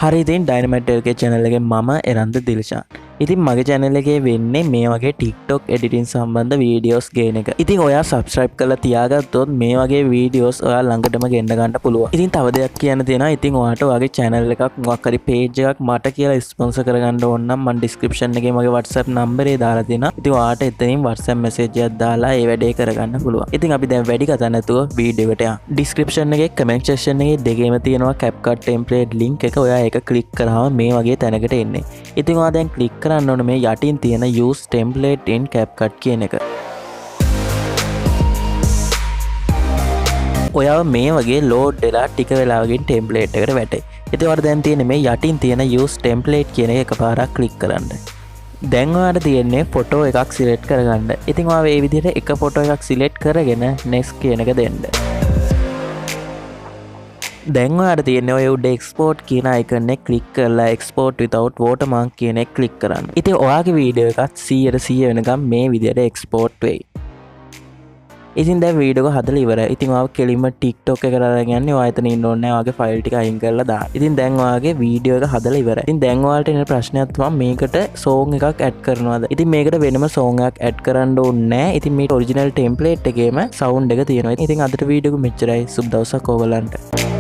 හරි ඉතින් Dynamite එකේ channel එකේ මම එරන්ද දිල්ෂාන්. ඉතින් මගේ channel එකේ වෙන්නේ මේ වගේ TikTok editing සම්බන්ධ videos ගේන එක. ඉතින් ඔයා subscribe කරලා තියාගත්තොත් මේ වගේ videos ඔයා ළඟටම ගෙන්න ගන්න පුළුවන්. ඉතින් තව දෙයක් කියන්න තියෙනවා. ඉතින් ඔයාට ඔයාගේ channel එකක් මොකක් හරි page එකක් මට කියලා sponsor කරගන්න ඕන නම් මම description එකේ මගේ WhatsApp number එක දාලා තියෙනවා. ඉතින් ඔයාට එතනින් WhatsApp message එකක් දාලා ඒ වැඩේ කරගන්න පුළුවන්. ඉතින් අපි දැන් වැඩි කතා නැතුව video එකට යමු. description එකේ comment section එකේ දෙකේම තියෙනවා Capcut template link එක. ඔයා ඒක click කරාම මේ වගේ තැනකට එන්නේ. ඉතින් ඔයා දැන් click කරන්න ඕනේ මේ යටින් තියෙන use template in Capcut කියන එක. ඔයාව මේ වගේ load වෙලා ටික වෙලාවකින් template එකට වැටේ. ඉතින් ඔයාලට දැන් තියෙන්නේ මේ යටින් තියෙන use template කියන එක එකපාරක් click කරන්න. දැන් ඔයාලට තියෙන්නේ photo එකක් select කරගන්න. ඉතින් ඔයා මේ විදිහට එක photo එකක් select කරගෙන next කියන එක දෙන්න. දැන් ඔයාලට තියෙන්නේ ඔය උඩ export කියන icon එක click කරලා export without watermark කියන එක click කරන්න. ඉතින් ඔයාගේ වීඩියෝ එකත් 100% වෙනකම් මේ විදිහට export වෙයි. ඉතින් දැන් වීඩියෝ එක හදලා ඉවරයි. ඉතින් ඔයාව කෙලින්ම TikTok එකට අරගෙන යන්නේ. ඔයා එතන ඉන්න ඕනේ නැහැ. ඔයාගේ ෆයිල් ටික අයින් කරලා දාන්න. ඉතින් දැන් ඔයාගේ වීඩියෝ එක හදලා ඉවරයි. ඉතින් දැන් ඔයාලට එන ප්‍රශ්නයක් තමයි මේකට song එකක් add කරනවද? ඉතින් මේකට වෙනම song එකක් add කරන්න ඕනේ නැහැ. ඉතින් මේ original template එකේම sound එක තියෙනවා. ඉතින් අදට වීඩියෝ එක මෙච්චරයි. සුබ දවසක් ඔයගලන්ට.